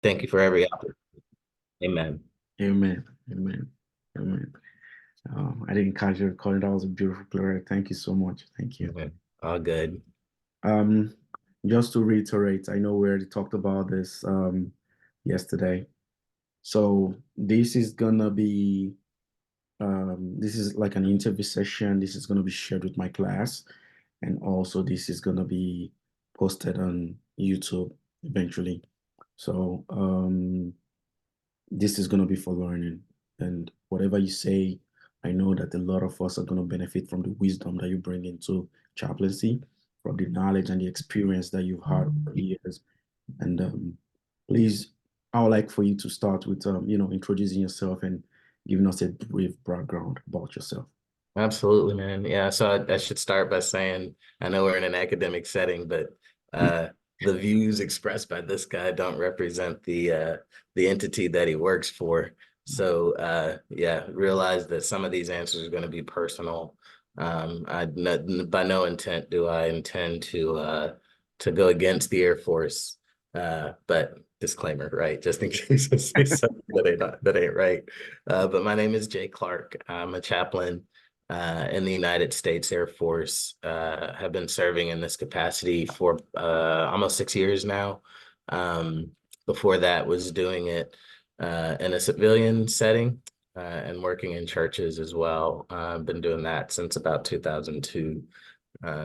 Thank you for every opportunity. Amen. Amen. Amen. Amen. I didn't catch your recording. That was a beautiful prayer. Thank you so much. Thank you. Amen. All good. Um, just to reiterate, I know we already talked about this yesterday. So this is gonna be this is like an interview session. This is gonna be shared with my class, and also this is gonna be posted on YouTube eventually. So this is going to be for learning. And whatever you say, I know that a lot of us are going to benefit from the wisdom that you bring into chaplaincy, from the knowledge and the experience that you've had over the years. And please, I would like for you to start with, introducing yourself and giving us a brief background about yourself. Absolutely, man. Yeah, so I should start by saying I know we're in an academic setting, but uh, the views expressed by this guy don't represent the entity that he works for. So yeah, realize that some of these answers are going to be personal. By no intent do I intend to go against the Air Force. But disclaimer, right? Just in case I say something that ain't right. But my name is Jay Clark. I'm a chaplain in the United States Air Force. Have been serving in this capacity for almost 6 years now. Um, Before that, was doing it in a civilian setting and working in churches as well. I've been doing that since about 2002.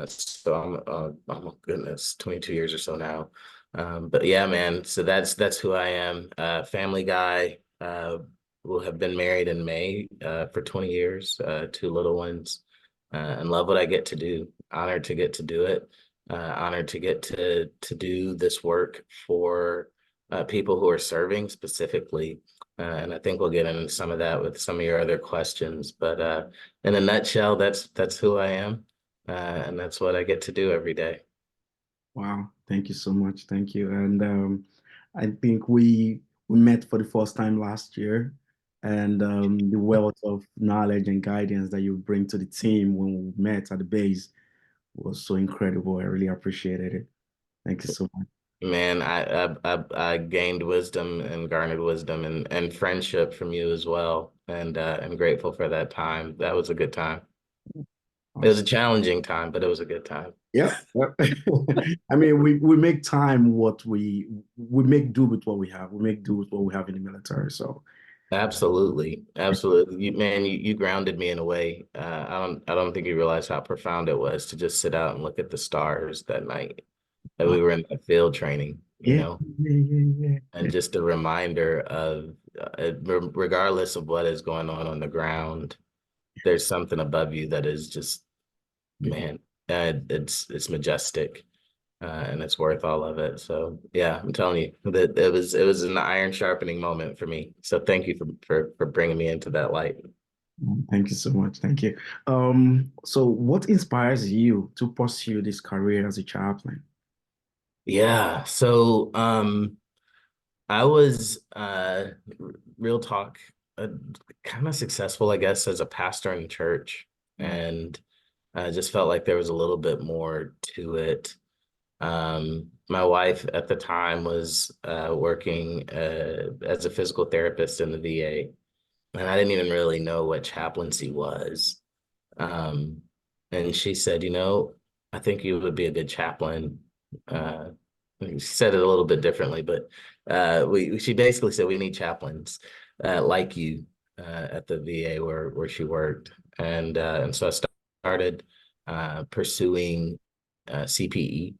So oh goodness, 22 years or so now. But yeah, man, so that's who I am. Family guy. Will have been married in May for 20 years, two little ones, and love what I get to do. Honored to get to do it. Honored to get to do this work for people who are serving specifically. And I think we'll get into some of that with some of your other questions. But in a nutshell, that's who I am, and that's what I get to do every day. Wow, thank you so much. Thank you. And I think we met for the first time last year, and the wealth of knowledge and guidance that you bring to the team when we met at the base was so incredible. I really appreciated it. Thank you so much. Man, I gained wisdom and garnered wisdom and friendship from you as well, and I'm grateful for that time. That was a good time. It was a Awesome. challenging time, but it was a good time. Yeah. Yep. I mean, we make time what we make do with what we have. We make do with what we have in the military. So Absolutely, absolutely. Man, you grounded me in a way. I don't think you realize how profound it was to just sit out and look at the stars that night that uh, we were in that field training, yeah, and just a reminder of regardless of what is going on the ground, there's something above you that is just, man, it's majestic, and it's worth all of it. So yeah, I'm telling you that it was an iron sharpening moment for me. So thank you for bringing me into that light. Thank you so much. Thank you. So what inspires you to pursue this career as a chaplain? Yeah. So I was real talk, kind of successful, I guess, as a pastor in church, and I just felt like there was a little bit more to it. My wife at the time was working as a physical therapist in the VA, and I didn't even really know what chaplaincy was. Um, and she said, I think you would be a good chaplain. Uh, she said it a little bit differently, but she basically said we need chaplains like you at the VA where she worked, and so I started pursuing CPE.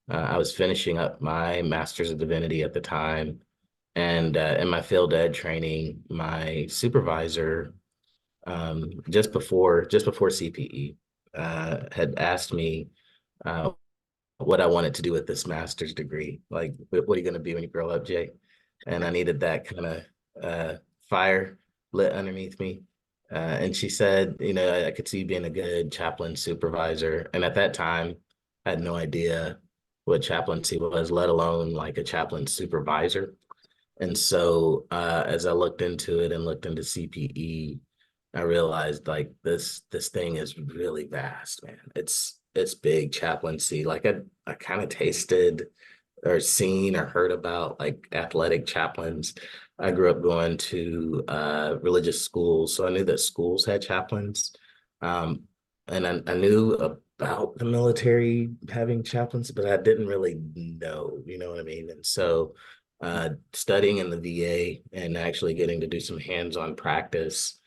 I was finishing up my Master's of Divinity at the time, and in my field ed training, my supervisor just before CPE had asked me uh, what I wanted to do with this master's degree. Like, what are you going to be when you grow up, Jay? And I needed that kind of fire lit underneath me. And she said, I could see you being a good chaplain supervisor. And at that time, I had no idea what chaplaincy was, let alone like a chaplain supervisor. And so as I looked into it and looked into CPE, I realized like this thing is really vast, man. It's big chaplaincy. Like I kind of tasted or seen or heard about like athletic chaplains. I grew up going to religious schools, so I knew that schools had chaplains. Um, and I knew about the military having chaplains, but I didn't really know, you know what I mean? And so studying in the VA and actually getting to do some hands-on practice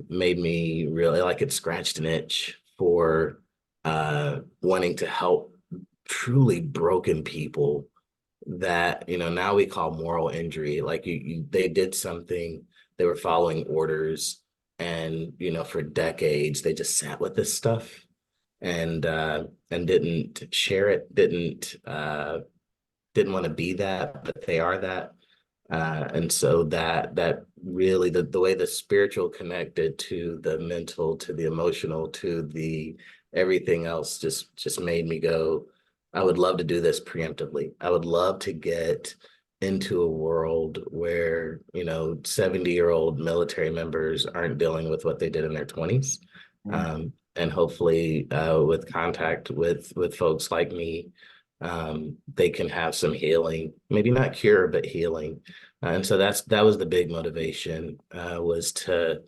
made me really like it scratched an itch for wanting to help truly broken people that, you know, now we call moral injury. Like they did something, they were following orders, and you know, for decades they just sat with this stuff and didn't share it, didn't want to be that, but they are that. And so that really the way the spiritual connected to the mental, to the emotional, to the everything else just made me go, I would love to do this preemptively. I would love to get into a world where, you know, 70-year-old military members aren't dealing with what they did in their 20s. Mm. And hopefully with contact with folks like me, they can have some healing, maybe not cure, but healing. And so that was the big motivation, was to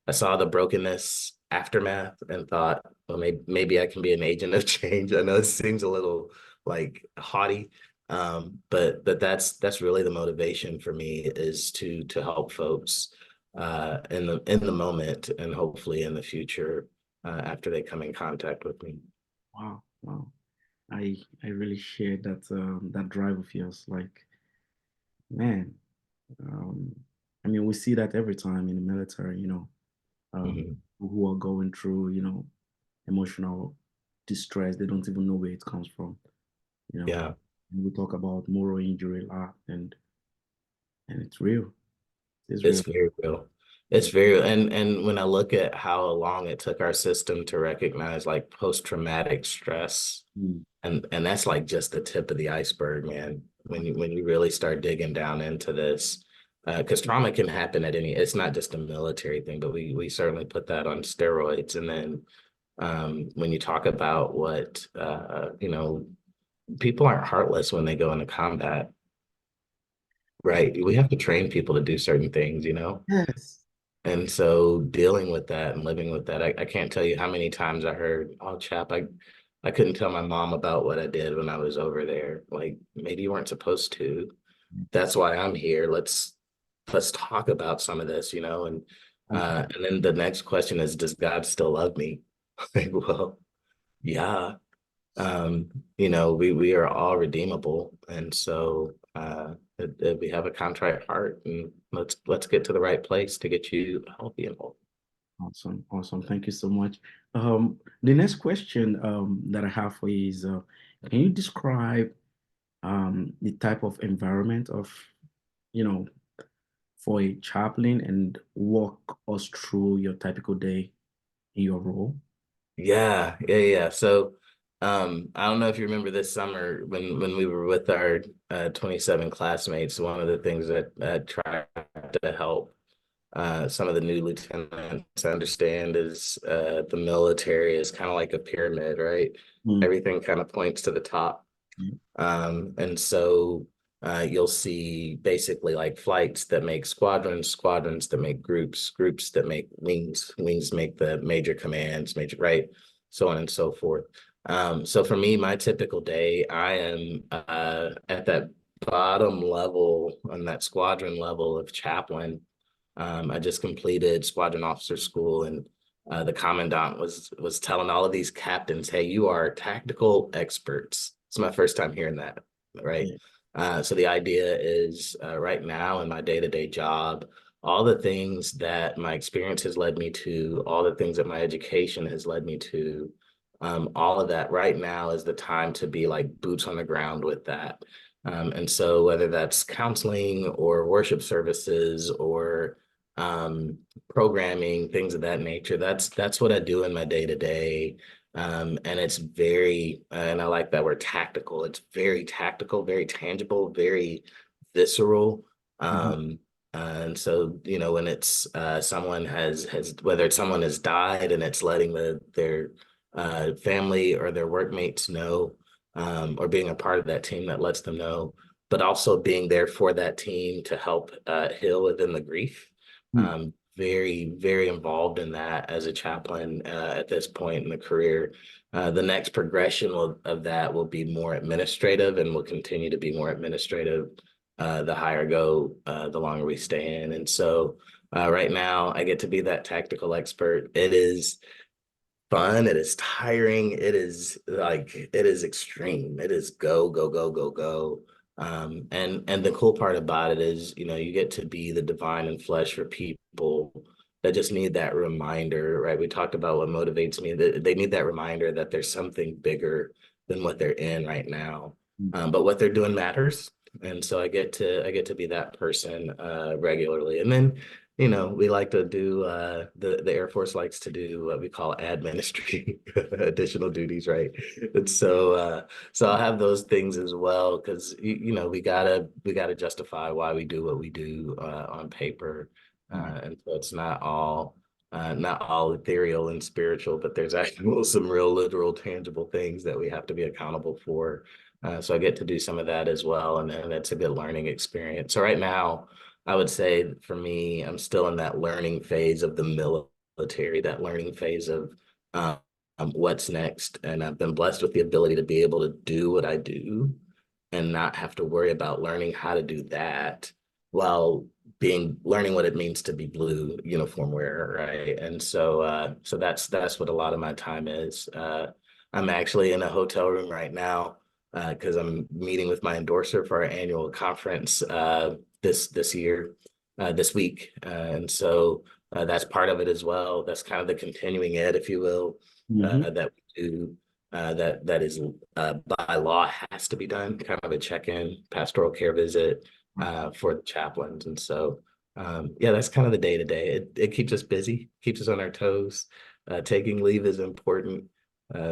I saw the brokenness aftermath and thought, well, maybe I can be an agent of change. I know it seems a little like haughty, but that's really the motivation for me, is to help folks in the moment and hopefully in the future after they come in contact with me. Wow, wow. I really share that that drive of yours. Like, man, um, I mean, we see that every time in the military, Mhm. who are going through, emotional distress. They don't even know where it comes from, you know. Yeah. And we talk about moral injury a lot, and it's real. It's It's real. very real. Yeah. It's very, and when I look at how long it took our system to recognize like post-traumatic stress, Mm. and that's like just the tip of the iceberg, man. When you really start digging down into this, because trauma can happen at any. It's not just a military thing, but we certainly put that on steroids. And then when you talk about what you know, people aren't heartless when they go into combat, right? We have to train people to do certain things, you know. Yes. And so dealing with that and living with that, I can't tell you how many times I heard, oh, chap, I couldn't tell my mom about what I did when I was over there. Like, maybe you weren't supposed to. That's why I'm here. Let's talk about some of this, you know, and then the next question is, does God still love me? Like, well, yeah. Um, you know, we are all redeemable. And so we have a contrite heart, and let's get to the right place to get you healthy and whole. Awesome, awesome. Thank you so much. The next question that I have for you is, can you describe the type of environment of, you know, for a chaplain and walk us through your typical day in your role? Yeah. So I don't know if you remember this summer when we were with our 27 classmates, one of the things that I tried to help some of the new lieutenants understand is the military is kind of like a pyramid, right? Mm. Everything kind of points to the top. And so you'll see basically like flights that make squadrons, squadrons that make groups, groups that make wings, wings make the major commands, major, right? So on and so forth. So for me, my typical day, I am at that bottom level, on that squadron level of chaplain. I just completed squadron officer school, and the commandant was telling all of these captains, "Hey, you are tactical experts." It's my first time hearing that, right? Yeah. So the idea is right now in my day-to-day job, all the things that my experience has led me to, all the things that my education has led me to, all of that right now is the time to be like boots on the ground with that. And so whether that's counseling or worship services or programming, things of that nature, that's what I do in my day to day. And it's very, and I like that word tactical. It's very tactical, very tangible, very visceral. Mhm. And so, you know, when it's someone has whether it's someone has died and it's letting their family or their workmates know, or being a part of that team that lets them know, but also being there for that team to help heal within the grief. Mm. Very, very involved in that as a chaplain at this point in the career. The next progression of that will be more administrative and will continue to be more administrative. The higher I go, the longer we stay in. And so right now, I get to be that tactical expert. It is fun. It is tiring. It is like it is extreme. It is go, go, go, go, go. And the cool part about it is, you get to be the divine in flesh for people that just need that reminder, right? We talked about what motivates me. That they need that reminder that there's something bigger than what they're in right now. Mm. But what they're doing matters. And so I get to be that person regularly. And then we like to do the Air Force likes to do what we call administrative additional duties, right? And so I'll have those things as well because we gotta justify why we do what we do on paper, Right. and so it's not all ethereal and spiritual, but there's actual some real literal tangible things that we have to be accountable for. So I get to do some of that as well, and it's a good learning experience. So right now. I would say for me, I'm still in that learning phase of the military, that learning phase of um, what's next. And I've been blessed with the ability to be able to do what I do and not have to worry about learning how to do that while learning what it means to be blue uniform wearer, right? And so that's what a lot of my time is. I'm actually in a hotel room right now because I'm meeting with my endorser for our annual conference this year, this week. And so that's part of it as well. That's kind of the continuing ed, if you will, Hmm. that we do. That is by law has to be done, kind of a check-in pastoral care visit for the chaplains. And so yeah, that's kind of the day to day. It keeps us busy, keeps us on our toes. Taking leave is important.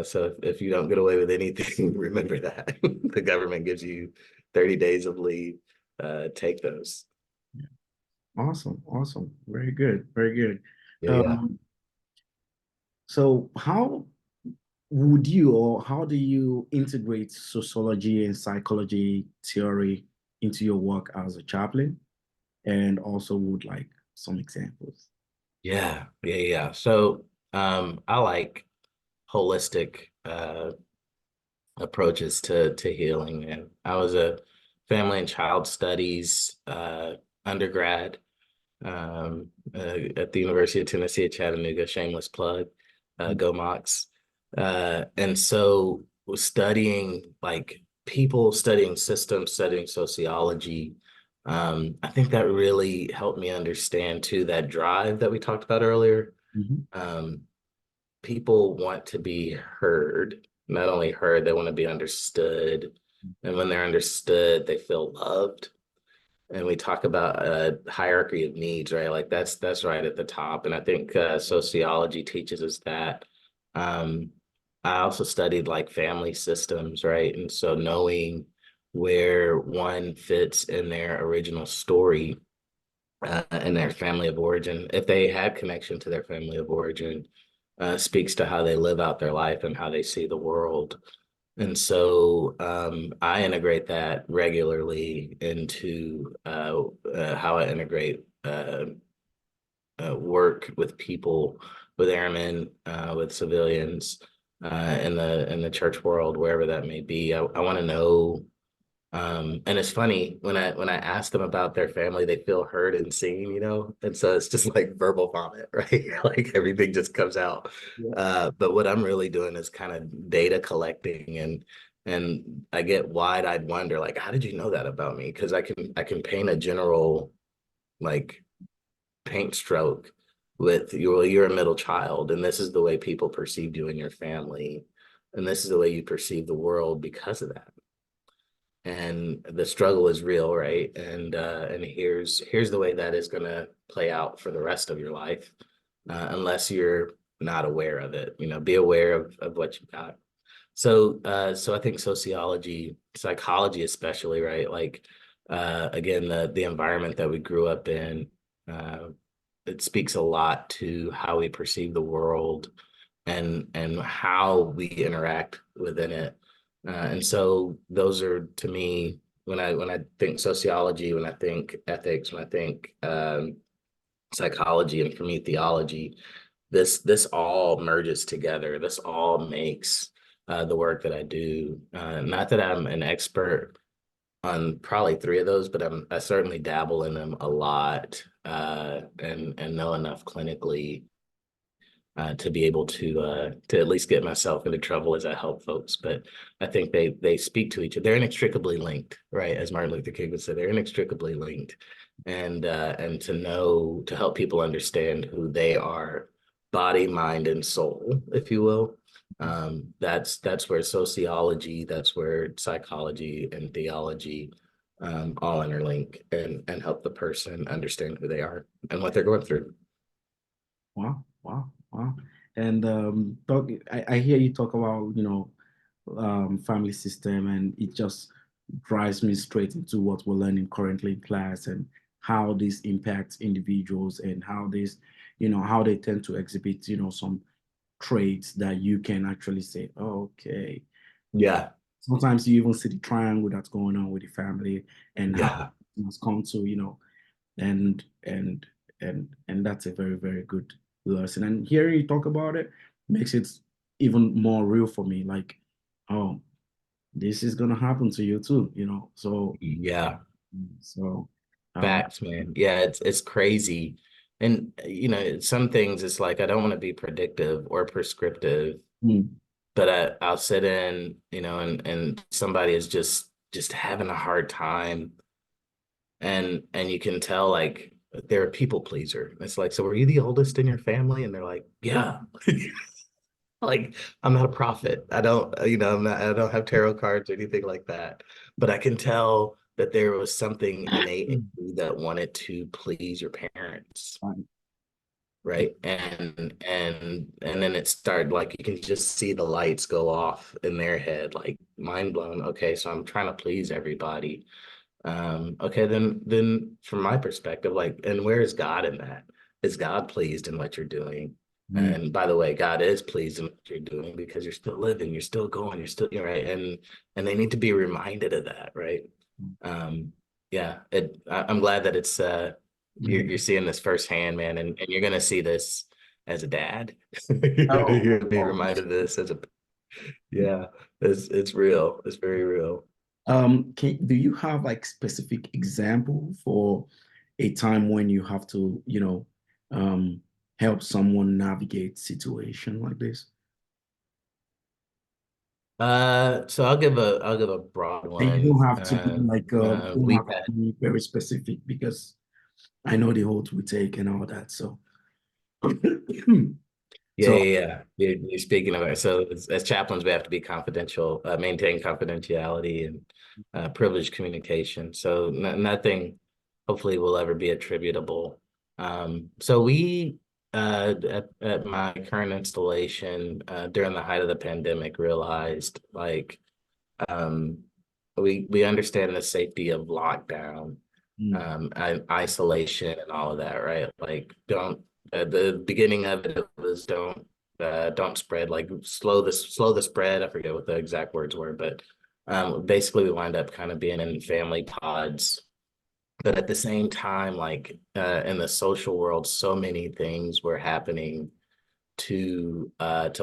So if you don't get away with anything, remember that the government gives you 30 days of leave. Take those. Awesome, awesome. Very good, very good. Yeah, yeah. Um, so how do you integrate sociology and psychology theory into your work as a chaplain? And also would like some examples. Yeah, yeah, yeah. So I like holistic approaches to healing. And I was a family and child studies undergrad at the University of Tennessee at Chattanooga. Shameless plug, go Mox. And so was studying like people, studying systems, studying sociology. I think that really helped me understand too that drive that we talked about earlier. Mhm. Um, People want to be heard, not only heard, they want to be understood. And when they're understood, they feel loved. And we talk about a hierarchy of needs, right? Like that's right at the top. And I think sociology teaches us that. Um, I also studied like family systems, right? And so knowing where one fits in their original story and their family of origin, if they had connection to their family of origin, speaks to how they live out their life and how they see the world. And so I integrate that regularly into how I integrate work with people, with airmen, with civilians, in the church world, wherever that may be. I want to know and it's funny when I ask them about their family, they feel heard and seen. And so it's just like verbal vomit, right? Like everything just comes out. Yeah. But what I'm really doing is kind of data collecting and I get wide-eyed wonder, like, how did you know that about me? Because I can paint a general like paint stroke with you're a middle child, and this is the way people perceive you and your family, and this is the way you perceive the world because of that and the struggle is real, right? And here's the way that is going to play out for the rest of your life, unless you're not aware of it. Be aware of what you got. So I think sociology, psychology, especially, right? Like again, the environment that we grew up in, uh, it speaks a lot to how we perceive the world and how we interact within it. And so those are to me, when I think sociology, when I think ethics, when I think psychology, and for me theology, this all merges together. This all makes the work that I do. Not that I'm an expert on probably three of those, but I certainly dabble in them a lot, and know enough clinically to be able to at least get myself into trouble as I help folks. But I think they speak to each other. They're inextricably linked, right? As Martin Luther King would say, they're inextricably linked. And to help people understand who they are, body, mind, and soul, if you will. That's where sociology, that's where psychology and theology all interlink and help the person understand who they are and what they're going through. Wow, wow, wow. And I hear you talk about, family system, and it just drives me straight into what we're learning currently in class and how this impacts individuals and how this, how they tend to exhibit, some traits that you can actually say, oh, okay. Yeah, Sometimes you even see the triangle that's going on with the family and how yeah. it has come to, and and that's a very, very good lesson. And hearing you talk about it makes it even more real for me. Like, oh, this is gonna happen to you too, So Yeah, so um facts, man. Yeah, it's crazy. And some things it's like I don't want to be predictive or prescriptive, mm, but I'll sit in, and somebody is just having a hard time, and you can tell like they're a people pleaser. It's like, so were you the oldest in your family? And they're like, yeah. Like I'm not a prophet. I don't, I don't have tarot cards or anything like that. But I can tell that there was something innate in you that wanted to please your parents, fine. right? And then it started like you can just see the lights go off in their head, like mind blown. Okay, so I'm trying to please everybody. Okay, then from my perspective, like, and where is God in that? Is God pleased in what you're doing? Mm, And by the way, God is pleased in what you're doing because you're still living, you're still going, you're right. And they need to be reminded of that, right? Um, yeah, I'm glad that it's you're yeah. seeing this firsthand, man, and you're gonna see this as a dad. You're Oh, gonna be oh. reminded of this as a yeah, it's real. It's very real. Do you have like specific example for a time when you have to, um, help someone navigate situation like this? So I'll give a broad And you one. don't have to be like, you don't We've have had to be very specific because I know the oath we take and all that. So, Yeah, so, yeah, yeah. You're speaking of it. So as chaplains, we have to be confidential, maintain confidentiality and privileged communication. So nothing, hopefully, will ever be attributable. So we, at my current installation, during the height of the pandemic, realized like um, we understand the safety of lockdown, mm, and isolation and all of that, right? Like, don't at the beginning of it, it was don't spread, like slow the spread. I forget what the exact words were, but basically we wind up kind of being in family pods. But at the same time, like in the social world, so many things were happening to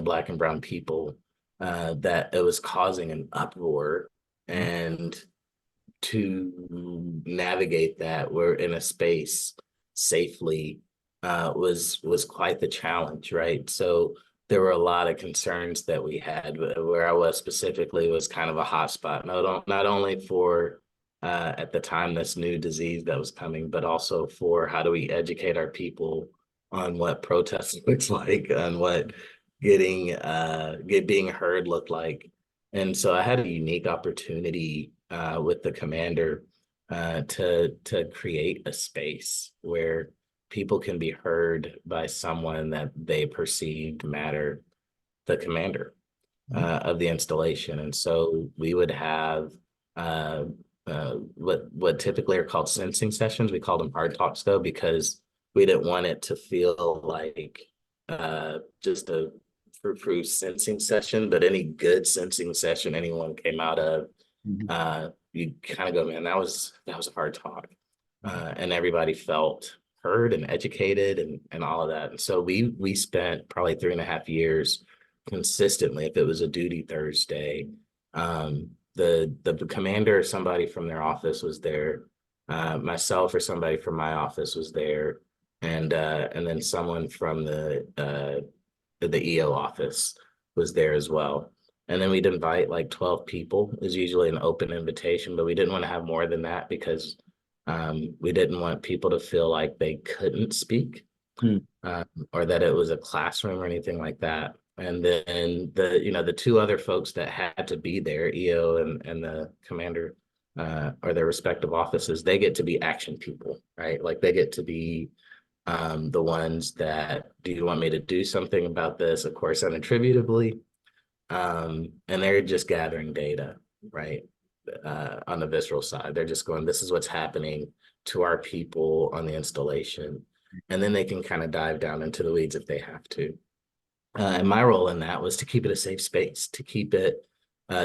Black and Brown people that it was causing an uproar. And to navigate that, we're in a space safely was quite the challenge, right? So there were a lot of concerns that we had. Where I was specifically was kind of a hotspot, not only for at the time this new disease that was coming, but also for how do we educate our people on what protest looks like, on what being heard looked like. And so I had a unique opportunity with the commander to create a space where people can be heard by someone that they perceived matter, the commander of the installation. And so we would have what typically are called sensing sessions. We called them hard talks though, because we didn't want it to feel like just a fruit-proof sensing session, but any good sensing session anyone came out of, Mhm. you kind of go, man, that was a hard talk. And everybody felt heard and educated and all of that. And so we spent probably 3.5 years consistently. If it was a duty Thursday, the commander or somebody from their office was there. Myself or somebody from my office was there, and then someone from the EO office was there as well. And then we'd invite like 12 people, is usually an open invitation, but we didn't want to have more than that because we didn't want people to feel like they couldn't speak, Mm. um, or that it was a classroom or anything like that. And then the two other folks that had to be there, EO and the commander, or their respective offices, they get to be action people, right? Like they get to be the ones that, do you want me to do something about this? Of course, unattributably. And they're just gathering data, right? On the visceral side, they're just going, this is what's happening to our people on the installation. And then they can kind of dive down into the weeds if they have to. And my role in that was to keep it a safe space, to keep it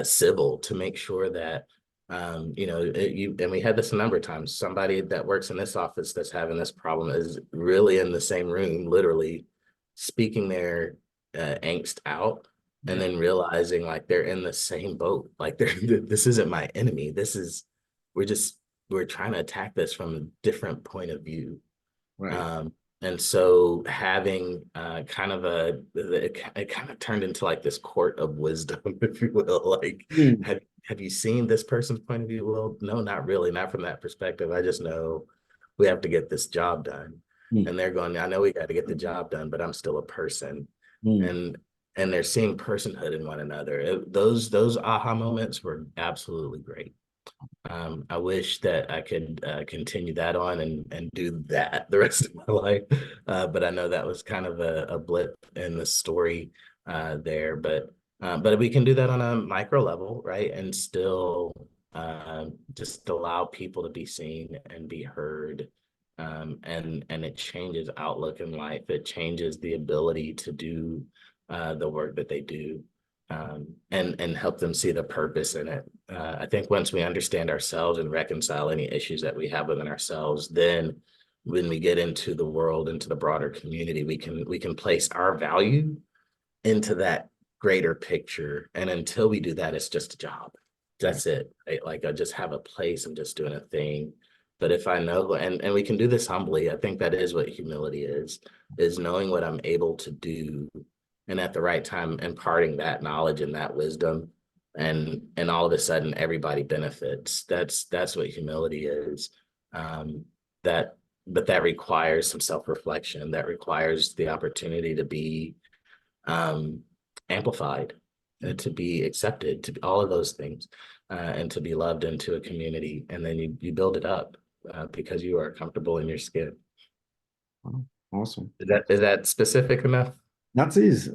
civil, to make sure that and we had this a number of times. Somebody that works in this office that's having this problem is really in the same room, literally speaking their angst out, and Yeah. then realizing like they're in the same boat. Like this isn't my enemy. We're just we're trying to attack this from a different point of view. Right. And so having it kind of turned into like this court of wisdom, if you will. Like, Mm. have you seen this person's point of view? Well, no, not really, not from that perspective. I just know we have to get this job done. Mm. And they're going, I know we got to get the job done, but I'm still a person. Mm. And they're seeing personhood in one another. Those aha moments were absolutely great. I wish that I could continue that on and do that the rest of my life. But I know that was kind of a blip in the story there. But we can do that on a micro level, right? And still just allow people to be seen and be heard. And it changes outlook in life. It changes the ability to do the work that they do, and help them see the purpose in it. I think once we understand ourselves and reconcile any issues that we have within ourselves, then when we get into the world, into the broader community, we can place our value into that greater picture. And until we do that, it's just a job. Right. That's it. Right? Like I just have a place, I'm just doing a thing. But if I know, and we can do this humbly, I think that is what humility is knowing what I'm able to do, and at the right time imparting that knowledge and that wisdom, and all of a sudden everybody benefits. That's what humility is. um that but that requires some self-reflection, that requires the opportunity to be um amplified, to be accepted, to be all of those things, and to be loved into a community, and then you build it up because you are comfortable in your skin. Wow. Awesome. Is that specific enough? That is,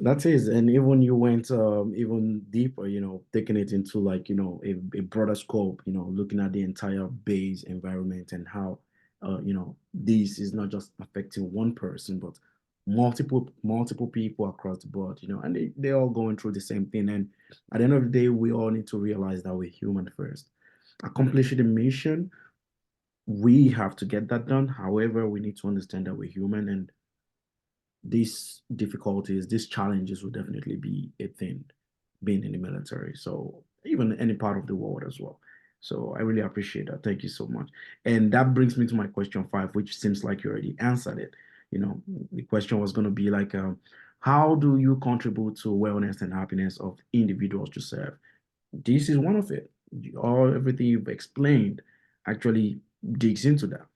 and even you went even deeper, taking it into like, a broader scope, looking at the entire base environment and how this is not just affecting one person, but multiple people across the board, and they're all going through the same thing. And at the end of the day, we all need to realize that we're human first. Accomplishing the mission, we have to get that done. However, we need to understand that we're human, and these difficulties, these challenges will definitely be a thing being in the military. So even any part of the world as well. So I really appreciate that. Thank you so much. And that brings me to my question 5, which seems like you already answered it. The question was going to be like, how do you contribute to wellness and happiness of individuals you serve? This is one of it. Everything you've explained actually digs into that.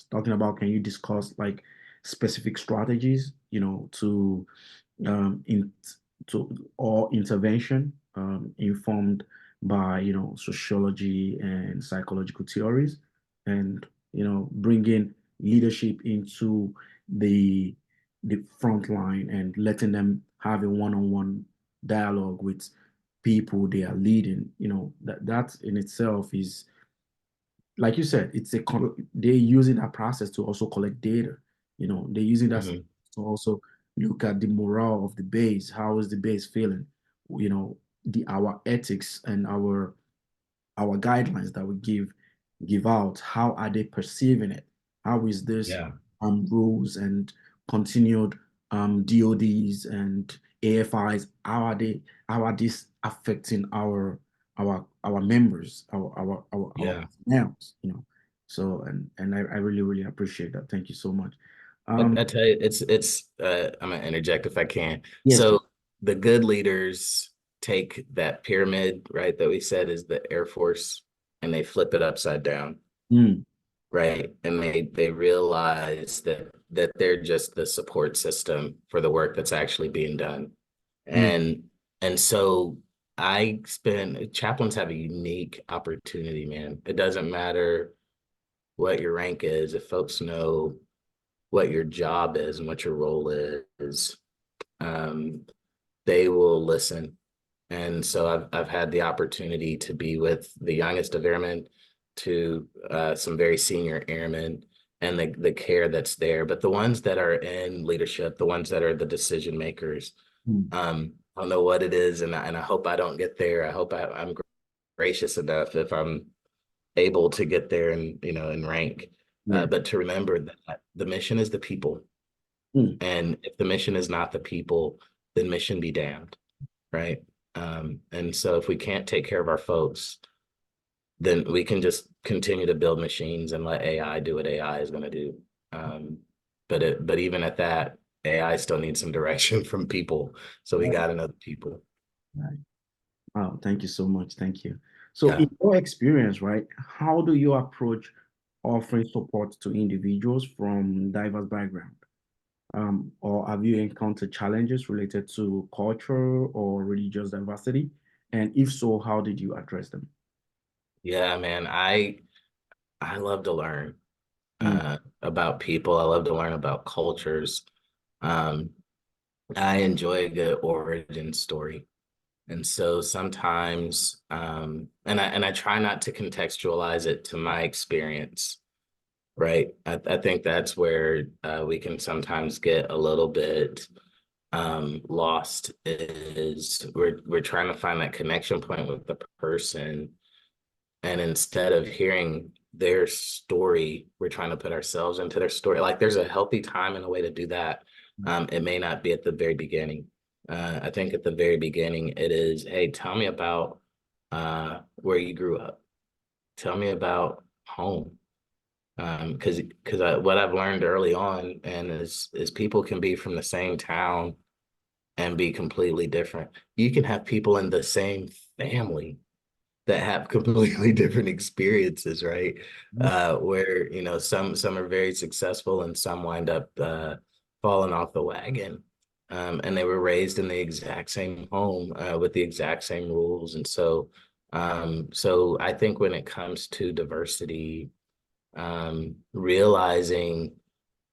Talking about, can you discuss like specific strategies, in to or intervention informed by sociology and psychological theories, and bringing leadership into the front line and letting them have a one-on-one dialogue with people they are leading. That in itself is, like you said, they're using that process to also collect data. They're using that Mhm. to also look at the morale of the base. How is the base feeling? You know, the our ethics and our guidelines that we give out, how are they perceiving it? How is this Yeah. rules and continued DODs and AFIs, how are these affecting our members, our Yeah. personnels, you know? So and I really, really appreciate that. Thank you so much. I Um, tell you, I'm gonna interject if I can. yes, So the good leaders take that pyramid, right, that we said is the Air Force, and they flip it upside down, mm, right? And they realize that they're just the support system for the work that's actually being done. mm, And and so chaplains have a unique opportunity, man. It doesn't matter what your rank is, if folks know what your job is and what your role is, um, they will listen. And so I've had the opportunity to be with the youngest of airmen to some very senior airmen and the care that's there. But the ones that are in leadership, the ones that are the decision makers, mm, I don't know what it is, and I hope I don't get there. I hope I'm gracious enough if I'm able to get there and in rank. yeah, But to remember that the mission is the people. mm, And if the mission is not the people, then mission be damned, right? And so if we can't take care of our folks, then we can just continue to build machines and let AI do what AI is going to do. Um, but even at that, AI still needs some direction from people. So we right, got to know the people. right. Wow, thank you so much. Thank you. So, Yeah. in your experience, right, how do you approach offering support to individuals from diverse background? Or have you encountered challenges related to culture or religious diversity? And if so, how did you address them? Yeah, man. I love to learn Mm, about people. I love to learn about cultures. Um, I enjoy a good origin story. And so sometimes, and I try not to contextualize it to my experience, right? I think that's where we can sometimes get a little bit lost. Is we're trying to find that connection point with the person, and instead of hearing their story, we're trying to put ourselves into their story. Like there's a healthy time and a way to do that. It may not be at the very beginning. I think at the very beginning, it is, hey, tell me about where you grew up. Tell me about home. Because what I've learned early on, and is people can be from the same town and be completely different. You can have people in the same family that have completely different experiences, right? mm, Where some are very successful and some wind up falling off the wagon. And they were raised in the exact same home with the exact same rules. And so I think when it comes to diversity, realizing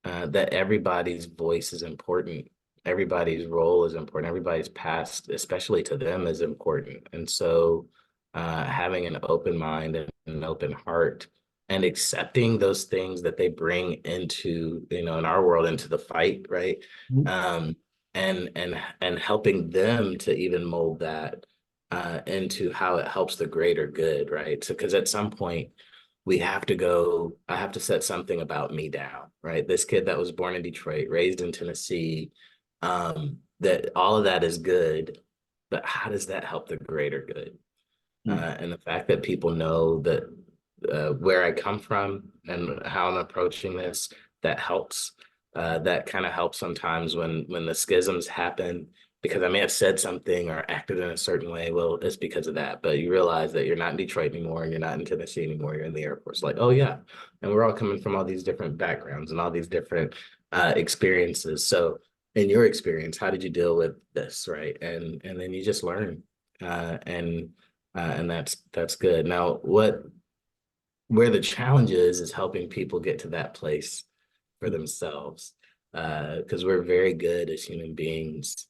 that everybody's voice is important, everybody's role is important, everybody's past, especially to them, is important. And so having an open mind and an open heart and accepting those things that they bring into, in our world, into the fight, right? mm, Um, and helping them to even mold that into how it helps the greater good, right? So, because at some point, I have to set something about me down, right? This kid that was born in Detroit, raised in Tennessee, that all of that is good, but how does that help the greater good? mm, And the fact that people know that where I come from and how I'm approaching this, that helps. That kind of helps sometimes when the schisms happen because I may have said something or acted in a certain way. Well, it's because of that. But you realize that you're not in Detroit anymore and you're not in Tennessee anymore. You're in the Air Force. Like, oh yeah, and we're all coming from all these different backgrounds and all these different experiences. So, in your experience, how did you deal with this, right? And then you just learn, and that's good. Now, where the challenge is helping people get to that place for themselves, because we're very good as human beings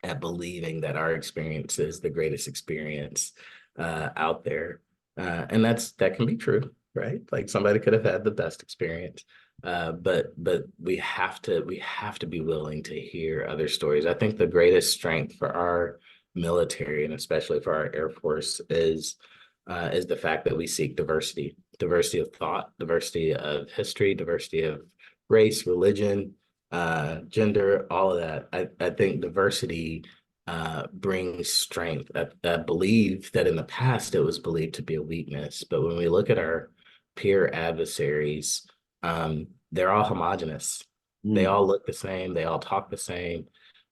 at believing that our experience is the greatest experience out there, and that can be true. right? Like somebody could have had the best experience. But we have to be willing to hear other stories. I think the greatest strength for our military and especially for our Air Force is the fact that we seek diversity, diversity of thought, diversity of history, diversity of race, religion, gender, all of that. I think diversity brings strength. I believe that in the past it was believed to be a weakness, but when we look at our peer adversaries, they're all homogenous. They Mm, all look the same. They all talk the same.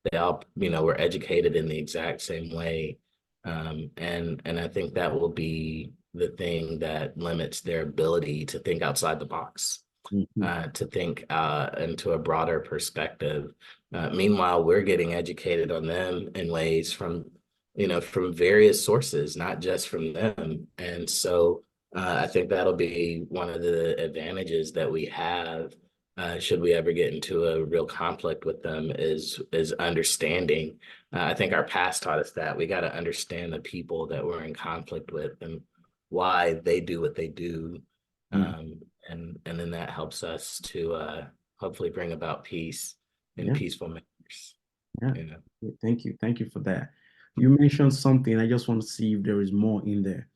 They all, were educated in the exact same way. And I think that will be the thing that limits their ability to think outside the box, mhm, to think into a broader perspective. Meanwhile, we're getting educated on them in ways from various sources, not just from them. And so I think that'll be one of the advantages that we have. Should we ever get into a real conflict with them is understanding. I think our past taught us that we got to understand the people that we're in conflict with and why they do what they do. mm. And then that helps us to hopefully bring about peace and Yeah, peaceful manners. yeah. You know. Thank you. Thank you for that. You mentioned something. I just want to see if there is more in there.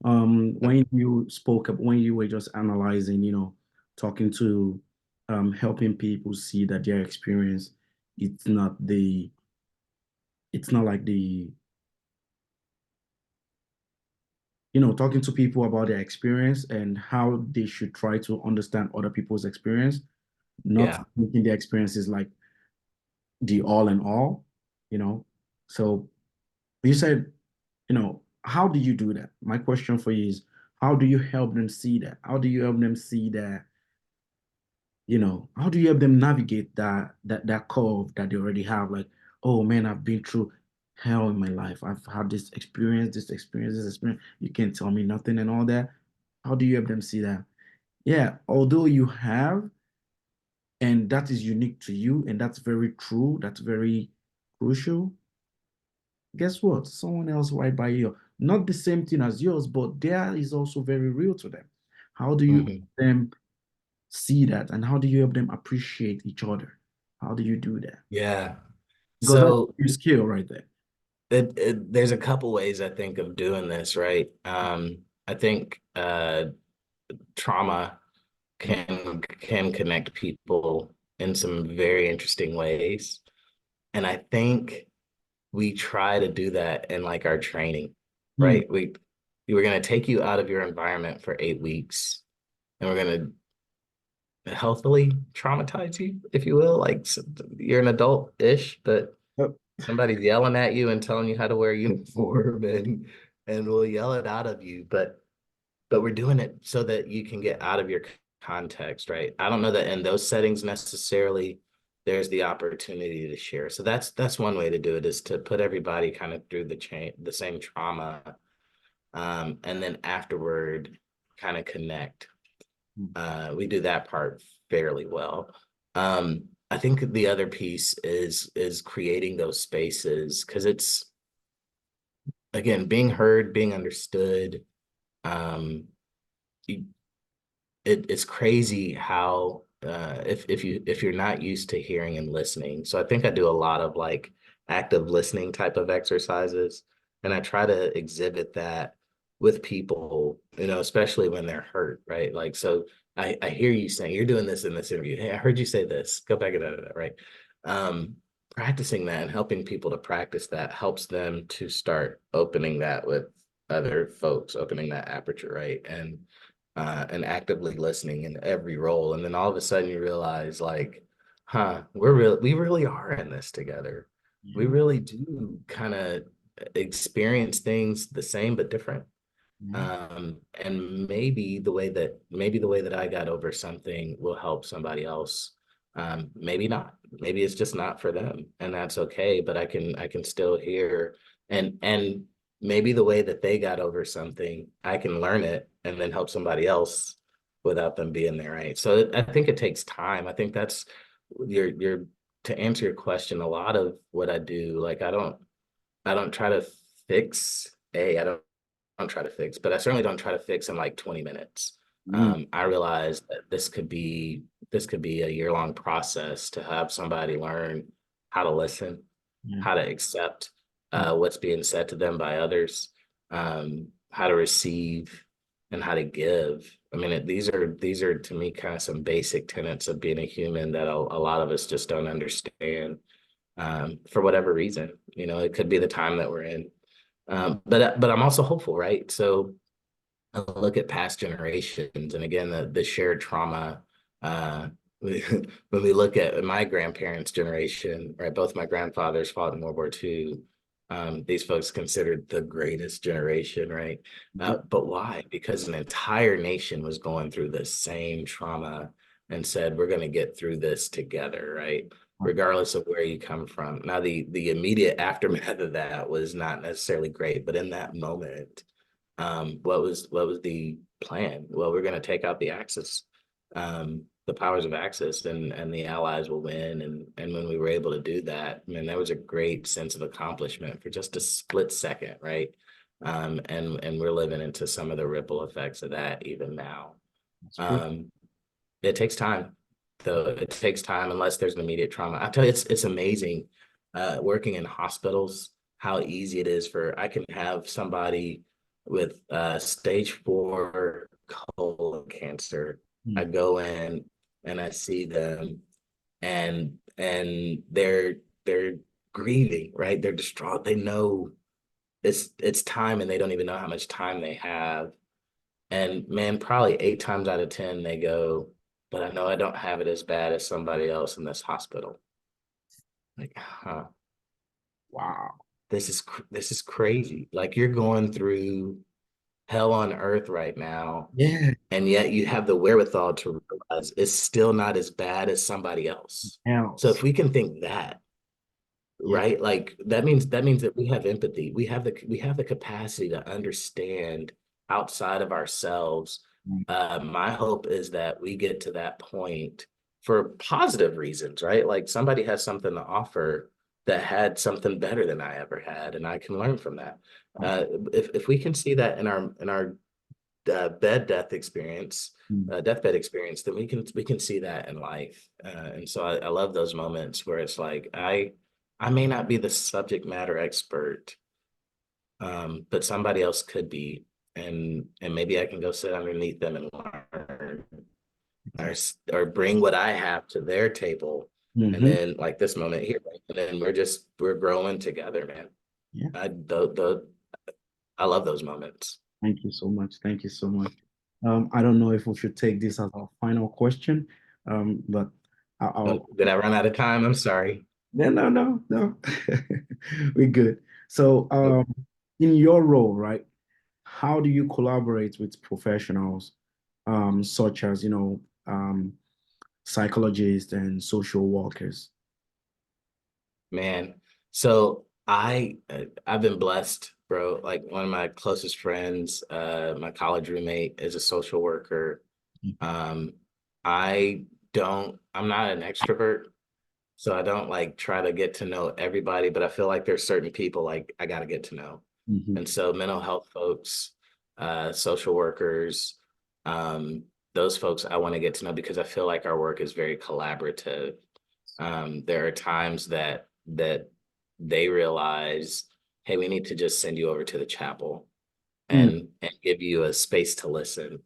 When you were just analyzing, talking to, helping people see that their experience, it's not the, it's not like the, talking to people about their experience and how they should try to understand other people's experience, not Yeah. making their experiences like the all in all, you know. So you said, how do you do that? My question for you is, how do you help them see that? How do you help them see that, how do you help them navigate that curve that they already have? Like, oh man, I've been through hell in my life. I've had this experience, this experience, this experience. You can't tell me nothing and all that. How do you help them see that? Yeah, although you have, and that is unique to you, and that's very true, that's very crucial. Guess what? Someone else right by you, not the same thing as yours, but there is also very real to them. How do you help Mhm. them see that, and how do you help them appreciate each other? How do you do that? Yeah. Because that's So your skill right there. there's a couple ways I think of doing this, right? I think trauma can connect people in some very interesting ways. And I think we try to do that in like our training, Hmm. right? We're going to take you out of your environment for 8 weeks and we're going to healthily traumatize you, if you will. Like you're an adult-ish, but Yep. somebody's yelling at you and telling you how to wear a uniform and will yell it out of you. But we're doing it so that you can get out of your context, right? I don't know that in those settings necessarily there's the opportunity to share. So that's one way to do it is to put everybody kind of through the same trauma, and then afterward kind of connect. We do that part fairly well. I think the other piece is creating those spaces because it's again being heard, being understood. Um, it's crazy how if you're not used to hearing and listening. So I think I do a lot of like active listening type of exercises, and I try to exhibit that with people, especially when they're hurt, right? Like so I hear you saying you're doing this in this interview. Hey, I heard you say this. Go back and that, right? Um, Practicing that and helping people to practice that helps them to start opening that with other folks, opening that aperture, right? And actively listening in every role. And then all of a sudden you realize like, we really are in this together. We Yeah, really do kind of experience things the same but different. yeah. And maybe the way that I got over something will help somebody else. Maybe not. Maybe it's just not for them, and that's okay. But I can still hear and maybe the way that they got over something, I can learn it and then help somebody else without them being there, right? So I think it takes time. I think that's your to answer your question. A lot of what I do, like I don't try to fix. I don't try to fix, but I certainly don't try to fix in like 20 minutes. Mm. I realized that this could be a year-long process to have somebody learn how to listen, Yeah. how to accept Mm. what's being said to them by others, how to receive, and how to give. I mean, these are to me kind of some basic tenets of being a human that a lot of us just don't understand for whatever reason. It could be the time that we're in. But I'm also hopeful, right? So I look at past generations, and again, the shared trauma. Uh, when we look at my grandparents' generation, right? Both my grandfathers fought in World War II. These folks considered the greatest generation, right? Yep. But why? Because an entire nation was going through the same trauma and said, "We're going to get through this together," right? Right. Regardless of where you come from. Now, the immediate aftermath of that was not necessarily great, but in that moment, what was the plan? Well, we're going to take out the Axis, the powers of Axis, and the Allies will win. And when we were able to do that, I mean, that was a great sense of accomplishment for just a split second, right? And we're living into some of the ripple effects of that even now. That's true. Um, it takes time, though. It takes time unless there's an immediate trauma. I tell you, it's amazing working in hospitals, how easy it is for I can have somebody with stage 4 colon cancer. I Mm. go in and I see them, and they're grieving, right? They're distraught. They know it's time, and they don't even know how much time they have. And man, probably 8 times out of 10, they go, but I know I don't have it as bad as somebody else in this hospital. Like, huh, Wow. this is crazy. Like you're going through hell on earth right now, Yeah. and yet you have the wherewithal to realize it's still not as bad as somebody else. So Else. if we can think that, Yeah. right? Like that means that we have empathy. We have the capacity to understand outside of ourselves. Mm. My hope is that we get to that point for positive reasons, right? Like somebody has something to offer that had something better than I ever had, and I can learn from that. That's- Uh, if we can see that in our bed death experience, mm. deathbed experience, then we can see that in life. And so I love those moments where it's like I may not be the subject matter expert, but somebody else could be, and maybe I can go sit underneath them and learn, or Exactly. or bring what I have to their table, and Hmm. then like this moment here, right? And then we're growing together, man. Yeah. I love those moments. Thank you so much. Thank you so much. I don't know if we should take this as our final question, but I'll Did I run out of time? I'm sorry. no, no, no, no. We're good. So, Nope. in your role, right, how do you collaborate with professionals, such as, psychologists and social workers? Man, so I've been blessed, bro. Like one of my closest friends, my college roommate is a social worker. Um, I I'm not an extrovert, so I don't like try to get to know everybody, but I feel like there's certain people like I gotta get to know. Hmm. And so mental health folks, social workers, um, those folks I want to get to know because I feel like our work is very collaborative. There are times that they realize, hey, we need to just send you over to the chapel Mm. and give you a space to listen.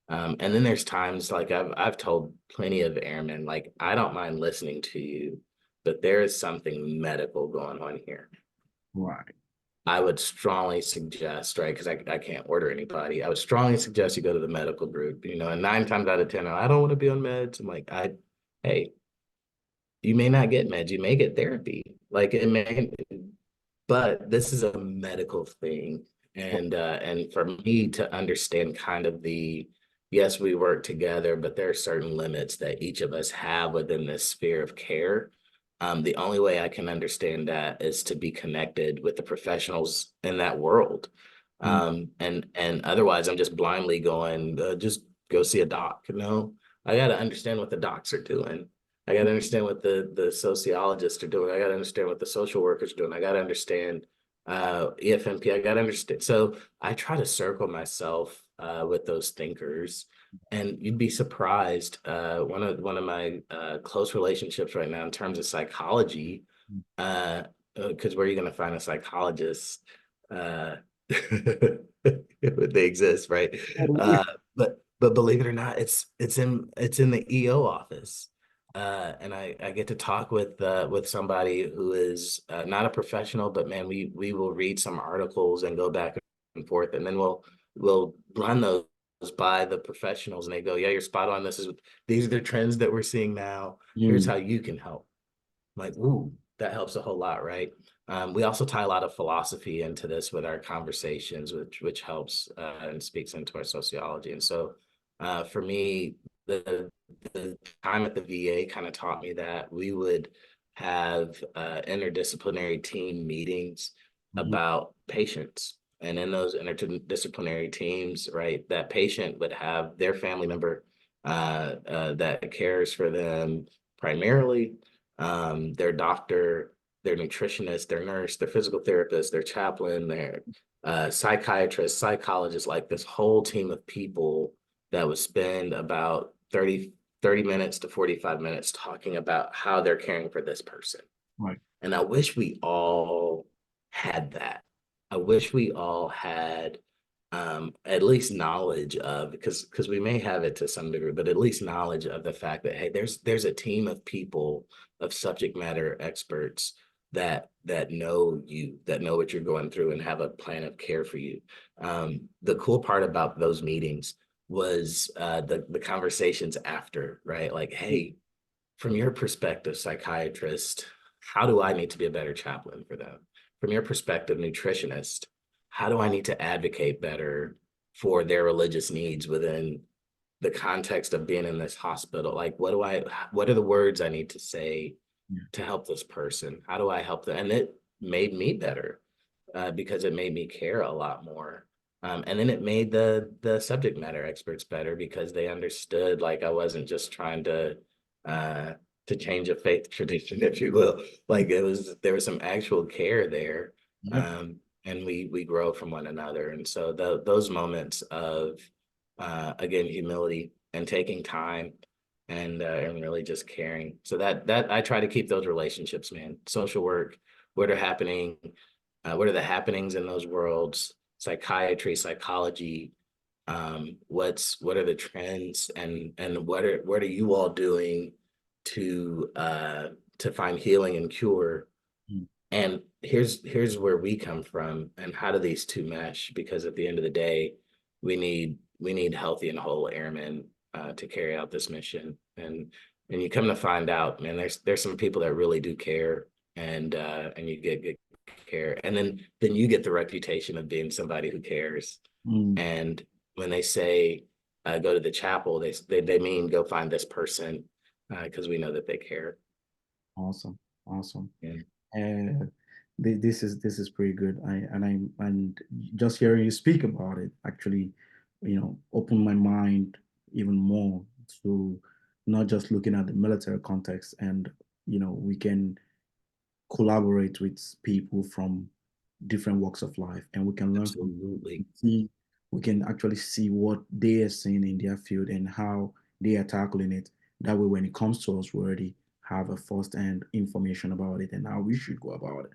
And then there's times like I've told plenty of airmen, like I don't mind listening to you, but there is something medical going on here. Right. I would strongly suggest, right, because I can't order anybody. I would strongly suggest you go to the medical group, and 9 times out of 10, I don't want to be on meds. I'm like, hey, you may not get meds, you may get therapy. Like it may, but this is a medical thing. And for me to understand kind of yes, we work together, but there are certain limits that each of us have within this sphere of care. The only way I can understand that is to be connected with the professionals in that world. Mm. And otherwise I'm just blindly going, just go see a doc. I got to understand what the docs are doing. I got to understand what the sociologists are doing. I got to understand what the social workers are doing. I got to understand EFMP. I got to understand. So I try to circle myself with those thinkers. And you'd be surprised. One of my close relationships right now in terms of psychology, because where are you going to find a psychologist? Uh, they exist, right? Uh, but believe it or not, it's in the EO office. And I get to talk with somebody who is not a professional, but man, we will read some articles and go back and forth, and then we'll run those by the professionals, and they go, "Yeah, you're spot on. These are the trends that we're seeing now. Here's Mm, how you can help." I'm like, ooh, that helps a whole lot, right? We also tie a lot of philosophy into this with our conversations, which helps and speaks into our sociology. And so, for me, the time at the VA kind of taught me that we would have interdisciplinary team meetings mhm, about patients. And in those interdisciplinary teams, right, that patient would have their family member that cares for them primarily, their doctor, their nutritionist, their nurse, their physical therapist, their chaplain, their psychiatrist, psychologist, like this whole team of people that would spend about 30 minutes to 45 minutes talking about how they're caring for this person. right. And I wish we all had that. I wish we all had at least knowledge of, because we may have it to some degree, but at least knowledge of the fact that, hey, there's a team of people, of subject matter experts that know you, that know what you're going through and have a plan of care for you. The cool part about those meetings was the conversations after, right? Like, hey, from your perspective, psychiatrist, how do I need to be a better chaplain for them? From your perspective, nutritionist, how do I need to advocate better for their religious needs within the context of being in this hospital? Like, what are the words I need to say Yeah. to help this person? How do I help them? And it made me better because it made me care a lot more. And then it made the subject matter experts better because they understood, like, I wasn't just trying uh, to change a faith tradition, if you will. Like, there was some actual care there, Yep. um, and we grow from one another. And so those moments of again, humility and taking time and really just caring. So that I try to keep those relationships, man. Social work, what are happening, what are the happenings in those worlds? Psychiatry, psychology, what are the trends, and what are you all doing to find healing and cure? Mm, And here's where we come from, and how do these two mesh? Because at the end of the day, we need healthy and whole airmen to carry out this mission. And you come to find out, man, there's some people that really do care, and you get good care, and then you get the reputation of being somebody who cares. mm, And when they say go to the chapel, they mean go find this person because we know that they care. awesome. Awesome. Yeah, Uh, this is pretty good. And just hearing you speak about it actually, opened my mind even more to not just looking at the military context, and we can collaborate with people from different walks of life, and we can learn from, absolutely. see, we can actually see what they are seeing in their field and how they are tackling it. That way, when it comes to us, we already have a first-hand information about it and how we should go about it.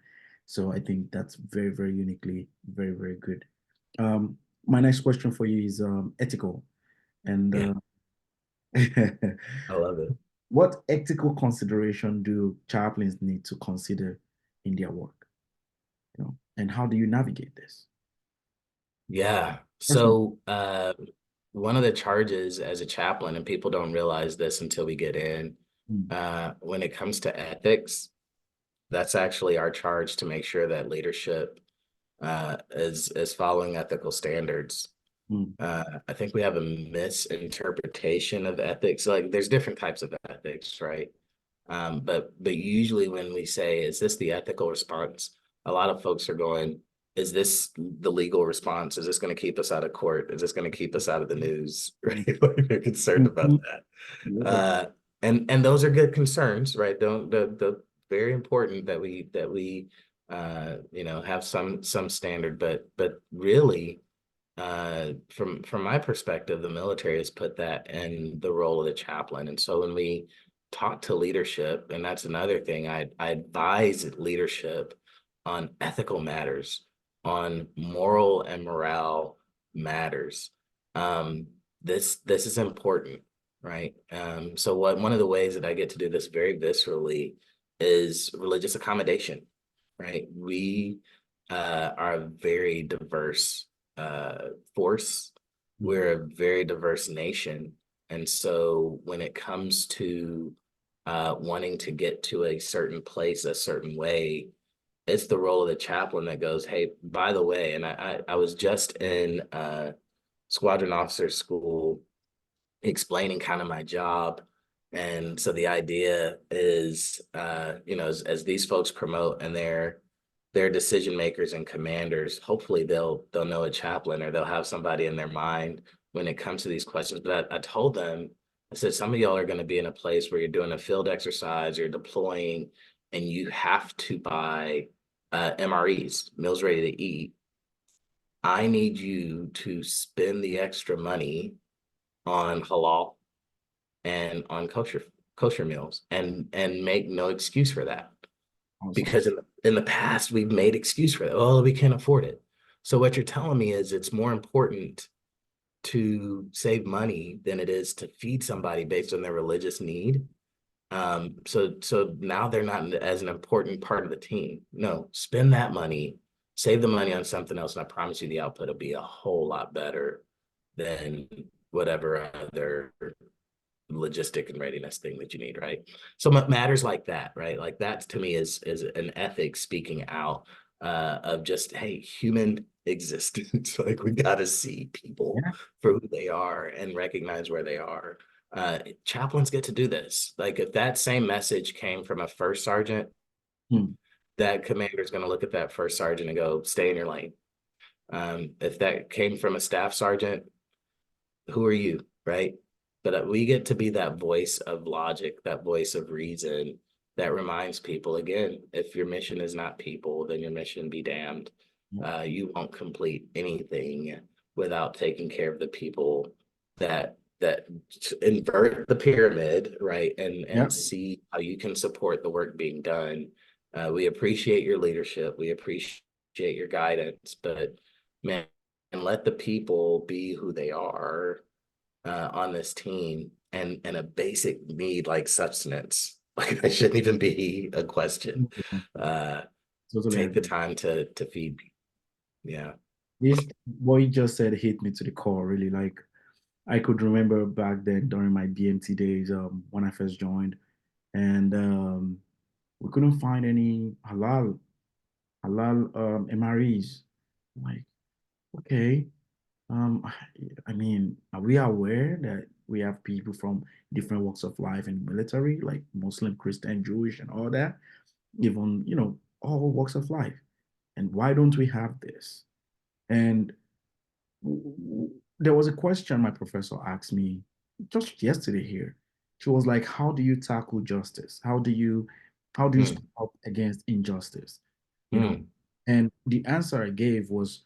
So I think that's very, very uniquely, very, very good. My next question for you is ethical. And Yeah, I love it. what ethical consideration do chaplains need to consider in their work? And how do you navigate this? Yeah. First one. So one of the charges as a chaplain, and people don't realize this until we get in, Mm, when it comes to ethics, that's actually our charge to make sure that leadership is following ethical standards. mm, I think we have a misinterpretation of ethics. Like, there's different types of ethics, right? But usually when we say, is this the ethical response? A lot of folks are going, is this the legal response? Is this going to keep us out of court? Is this going to keep us out of the news? mm, Right? Like, they're concerned about mhm. that. Yeah. And those are good concerns, right? Don't the very important that we have some standard, but really from my perspective, the military has put that in the role of the chaplain. And so when we talk to leadership, and that's another thing, I advise leadership on ethical matters, on moral and morale matters. Um, this is important, right? So one of the ways that I get to do this very viscerally is religious accommodation, right? We are a very diverse force. We're a very diverse nation. And so when it comes to wanting to get to a certain place a certain way, it's the role of the chaplain that goes, hey, by the way, and I was just in squadron officer school explaining kind of my job. And so the idea is, as these folks promote and they're decision makers and commanders, hopefully they'll know a chaplain or they'll have somebody in their mind when it comes to these questions. But I told them, I said, some of y'all are going to be in a place where you're doing a field exercise, you're deploying, and you have to buy MREs, meals ready to eat. I need you to spend the extra money on halal and on kosher meals and make no excuse for that Awesome. because in the past we've made excuse for that. Oh, we can't afford it. So what you're telling me is it's more important to save money than it is to feed somebody based on their religious need. So now they're not as an important part of the team. No, spend that money, save the money on something else, and I promise you the output will be a whole lot better than whatever other logistic and readiness thing that you need, right? So matters like that, right? Like that to me is an ethic speaking out of just, hey, human existence. Like we got to see people Yeah. for who they are and recognize where they are. Chaplains get to do this. Like if that same message came from a first sergeant, Hmm. that commander is going to look at that first sergeant and go, stay in your lane. If that came from a staff sergeant, who are you, right? But we get to be that voice of logic, that voice of reason that reminds people again, if your mission is not people, then your mission be damned. Yeah. You won't complete anything without taking care of the people that invert the pyramid, right? Yeah. And see how you can support the work being done. We appreciate your leadership. We appreciate your guidance, but man, and let the people be who they are on this team and a basic need like sustenance. Like that shouldn't even be a question. Uh, Totally take the agree. time to feed people. Yeah. This what you just said hit me to the core, really. Like I could remember back then during my BMT days, when I first joined, and we couldn't find any halal MREs. Like, okay, um, I mean, are we aware that we have people from different walks of life in the military, like Muslim, Christian, Jewish, and all that, even, all walks of life? And why don't we have this? And there was a question my professor asked me just yesterday here. She was like, "How do you tackle justice? How do you Mm, speak up against injustice?" You know, mm, and the answer I gave was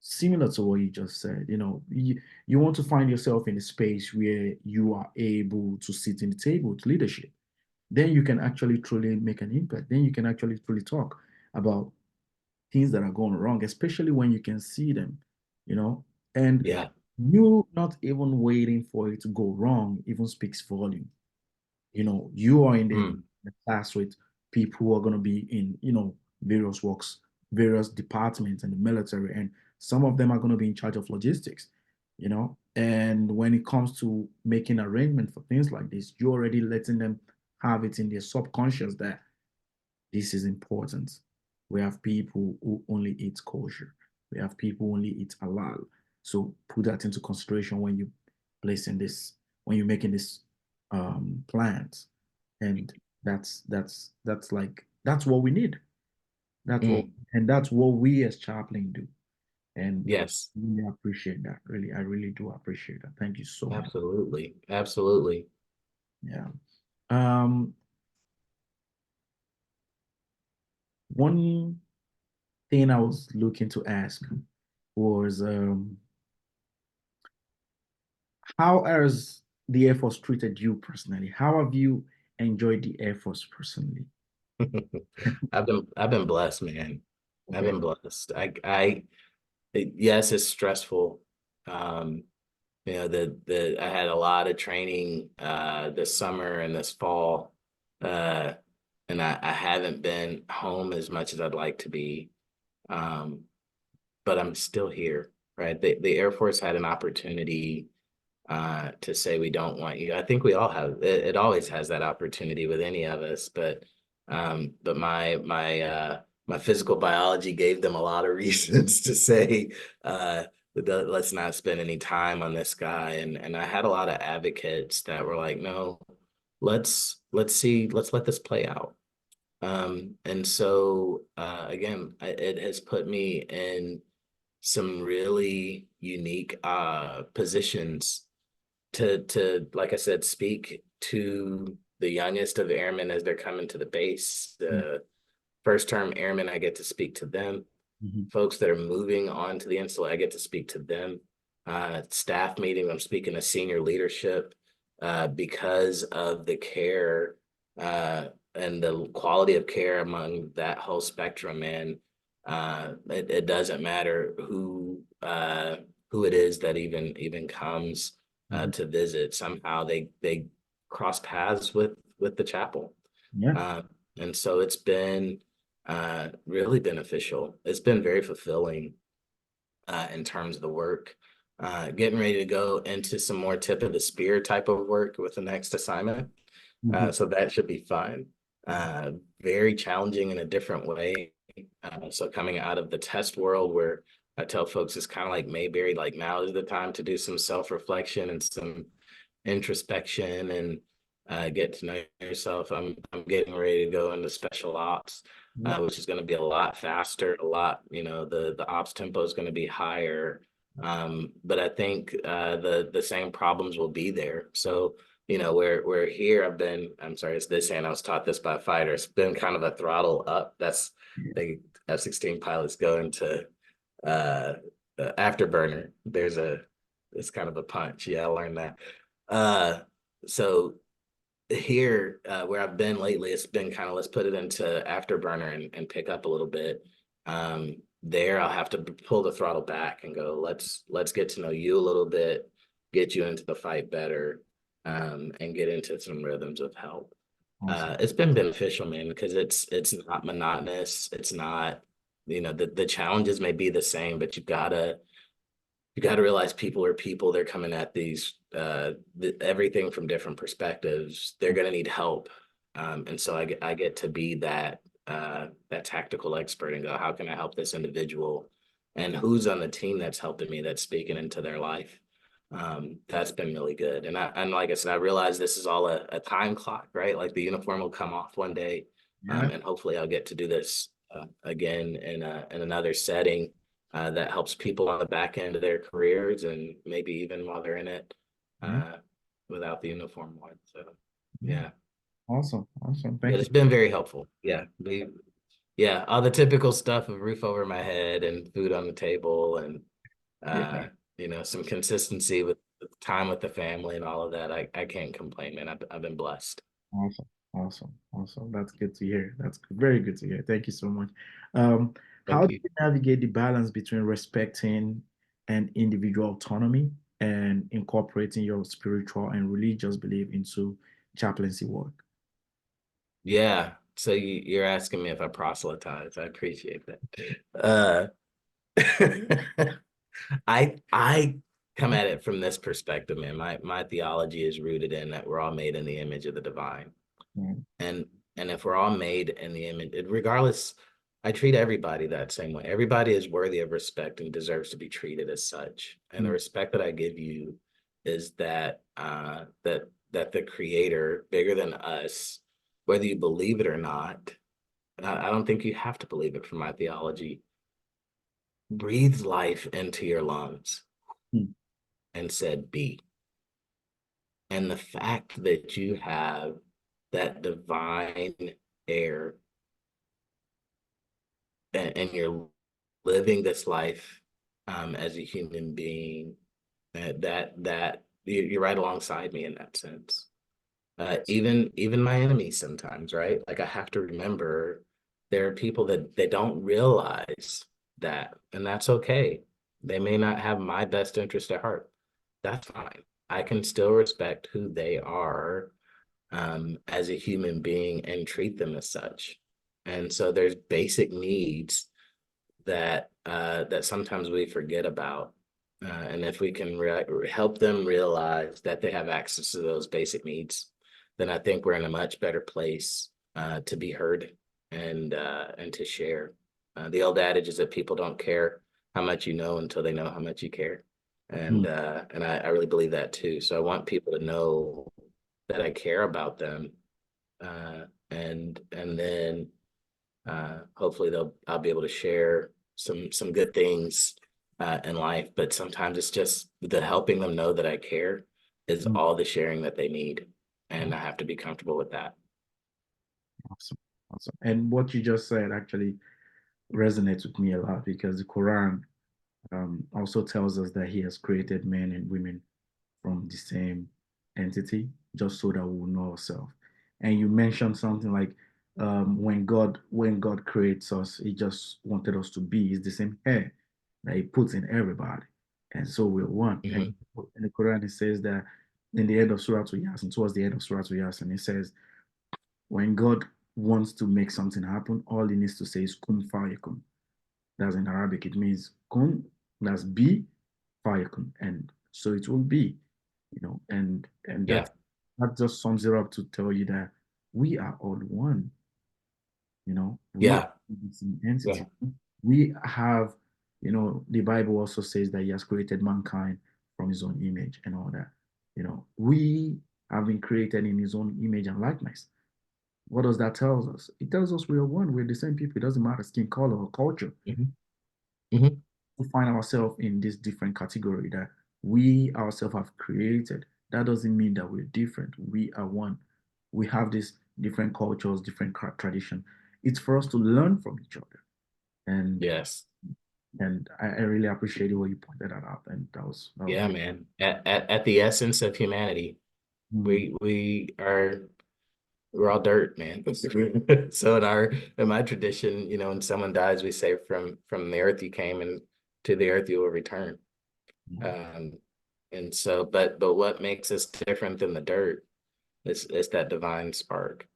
similar to what you just said. You want to find yourself in a space where you are able to sit in the table with leadership. Then you can actually truly make an impact. Then you can actually truly talk about things that are going wrong, especially when you can see them, you know, and yeah. you not even waiting for it to go wrong even speaks volume. You are in Mm, the class with people who are going to be in, various works, various departments in the military, and some of them are going to be in charge of logistics, and when it comes to making arrangement for things like this, you're already letting them have it in their subconscious that this is important. We have people who only eat kosher. We have people who only eat halal. So put that into consideration when you placing this, when you're making this plans. And that's what we need. mm, That's what we as chaplain do. And yes, really appreciate that. Really, I really do appreciate that. Thank you so much. absolutely. Absolutely. Yeah. Um, One thing I was looking to ask was How has the Air Force treated you personally? How have you enjoyed the Air Force personally? I've been blessed, man. I've Okay. been blessed. Yes, it's stressful. Um, I had a lot of training this summer and this fall. Uh, and I haven't been home as much as I'd like to be. Um, but I'm still here, right? The Air Force had an opportunity to say we don't want you. I think we all have it always has that opportunity with any of us, but my physical biology gave them a lot of reasons to say let's not spend any time on this guy. And I had a lot of advocates that were like, no, let's let this play out. And so again, it has put me in some really unique positions to like I said, speak to the youngest of airmen as they're coming to the base. The first term airmen, I get to speak to them. Mhm. Folks that are moving on to the install, I get to speak to them. Staff meetings, I'm speaking to senior leadership because of the care and the quality of care among that whole spectrum. And it doesn't matter who it is that even comes Mhm. to visit. Somehow they cross paths with the chapel, Yeah. uh, and so it's been really beneficial. It's been very fulfilling in terms of the work. Getting ready to go into some more tip of the spear type of work with the next assignment. Mhm. So that should be fun. Uh, Very challenging in a different way. So coming out of the test world where I tell folks it's kind of like Mayberry, like now is the time to do some self-reflection and some introspection and get to know yourself. I'm getting ready to go into special ops, Yeah. which is going to be a lot faster, a lot, the ops tempo is going to be higher. But I think the same problems will be there. So, we're here. I'm sorry, it's this hand. I was taught this by a fighter. It's been kind of a throttle up. The F-16 pilots go into uh afterburner. It's kind of a punch. Yeah, I learned that. Uh, so here, where I've been lately, it's been kind of let's put it into afterburner and pick up a little bit. There, I'll have to pull the throttle back and go, let's get to know you a little bit, get you into the fight better, and get into some rhythms of help. Awesome. It's been beneficial, man, because it's not monotonous. It's not, the challenges may be the same, but you gotta realize people are people. They're coming at these everything from different perspectives. They're gonna need help, and so I get to be that tactical expert and go, how can I help this individual, and who's on the team that's helping me, that's speaking into their life. That's been really good, and like I said, I realize this is all a time clock, right? Like the uniform will come off one day, Yeah. and hopefully I'll get to do this again in another setting that helps people on the back end of their careers and maybe even while they're in it Yeah. uh, without the uniform one. So Yeah. yeah, Awesome. Awesome. but Thank you. it's been very helpful. Yeah, all the typical stuff of roof over my head and food on the table and Yeah. uh, some consistency with time with the family and all of that. I can't complain, man. I've been blessed. Awesome. Awesome. Awesome. That's good to hear. That's very good to hear. Thank you so much. Um, how Thank do you. you navigate the balance between respecting an individual autonomy and incorporating your spiritual and religious belief into chaplaincy work? Yeah. So you're asking me if I proselytize. I appreciate that. I come at it from this perspective, man. My theology is rooted in that we're all made in the image of the divine. Mm. And and if we're all made in the image, regardless, I treat everybody that same way. Everybody is worthy of respect and deserves to be treated as such. And the Mm. respect that I give you is that the creator, bigger than us, whether you believe it or not, I don't think you have to believe it for my theology, breathed life into your lungs Mm. and said, be. And the fact that you have that divine air and you're living this life as a human being, that you're right alongside me in that sense. Even my enemies sometimes, right? Like I have to remember there are people that they don't realize that, and that's okay. They may not have my best interest at heart. That's fine. I can still respect who they are as a human being and treat them as such. And so there's basic needs that sometimes we forget about. And if we can help them realize that they have access to those basic needs, then I think we're in a much better place to be heard and to share. The old adage is that people don't care how much you know until they know how much you care, and I really believe that too. So I want people to know that I care about them, and then hopefully I'll be able to share some good things in life. But sometimes it's just the helping them know that I care is Mm. all the sharing that they need, and I have to be comfortable with that. Awesome. Awesome. And what you just said actually resonates with me a lot because the Quran also tells us that he has created men and women from the same entity, just so that we will know ourselves. And you mentioned something like when God creates us, He just wanted us to be. It's the same hair that He puts in everybody, and so we're one. And Hmm. in the Quran, it says that in the end of Surah to Yasin, towards the end of Surah to Yasin, it says when God wants to make something happen, all He needs to say is kun fayakun. That's in Arabic. It means kun, that's be, fayakun, and so it will be, and Yeah, that just sums it up to tell you that we are all one. We are yeah, the same yeah, entity. We have, the Bible also says that He has created mankind from His own image and all that. We have been created in His own image and likeness. What does that tell us? It tells us we are one. We're the same people. It doesn't matter skin color or culture. hmm hmm We find ourselves in this different category that we ourselves have created. That doesn't mean that we're different. We are one. We have these different cultures, different tradition. It's for us to learn from each other. And yes, I really appreciate what you pointed that out. And that was yeah, man. At the essence of humanity, mm, we're all dirt, man. So in my tradition, when someone dies, we say from the earth you came and to the earth you will return. yeah. Um, and so, but what makes us different than the dirt is that divine spark.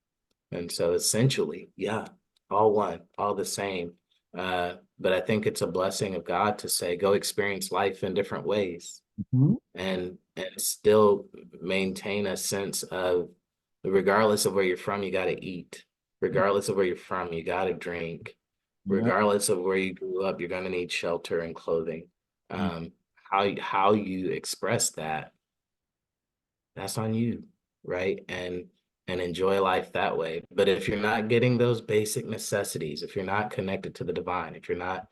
And so essentially, yeah, all one, all the same. But I think it's a blessing of God to say, go experience life in different ways Mhm. and still maintain a sense of regardless of where you're from, you got to eat. Regardless of where you're from, you got to drink. Yeah. Regardless of where you grew up, you're going to need shelter and clothing. Mm. How you express that, that's on you, right? And enjoy life that way. But if you're not getting those basic necessities, if you're not connected to the divine, if you're not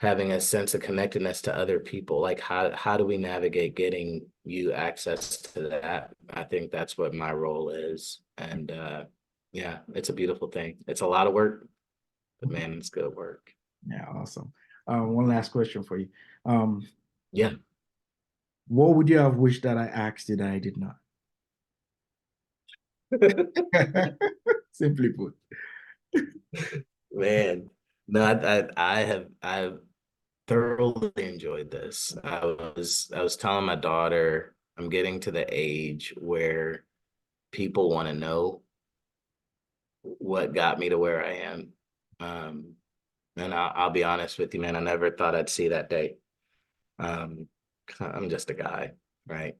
having a sense of connectedness to other people, like how do we navigate getting you access to that? I think that's what my role is. And yeah, it's a beautiful thing. It's a lot of work, but man, it's good work. Yeah, awesome. One last question for you. Um, Yeah. what would you have wished that I asked you that I did not? Simply put. Man, no, I've thoroughly enjoyed this. I was telling my daughter I'm getting to the age where people want to know what got me to where I am. Um, and I'll be honest with you, man, I never thought I'd see that day. Um, I'm just a guy, right?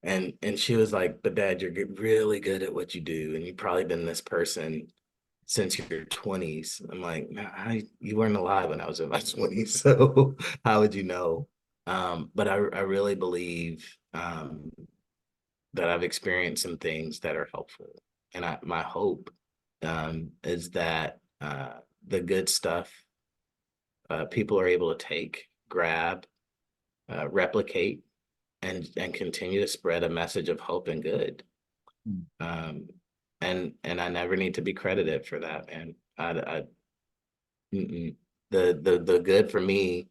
And she was like, "But Dad, you're really good at what you do, and you've probably been this person since your 20s." I'm like, "No, you weren't alive when I was in my 20s, so how would you know?" But I really believe that I've experienced some things that are helpful. And my hope is that the good stuff people are able to take, grab, replicate, and continue to spread a message of hope and good. Mm. Um, and I never need to be credited for that, man. Mm-mm. The good for me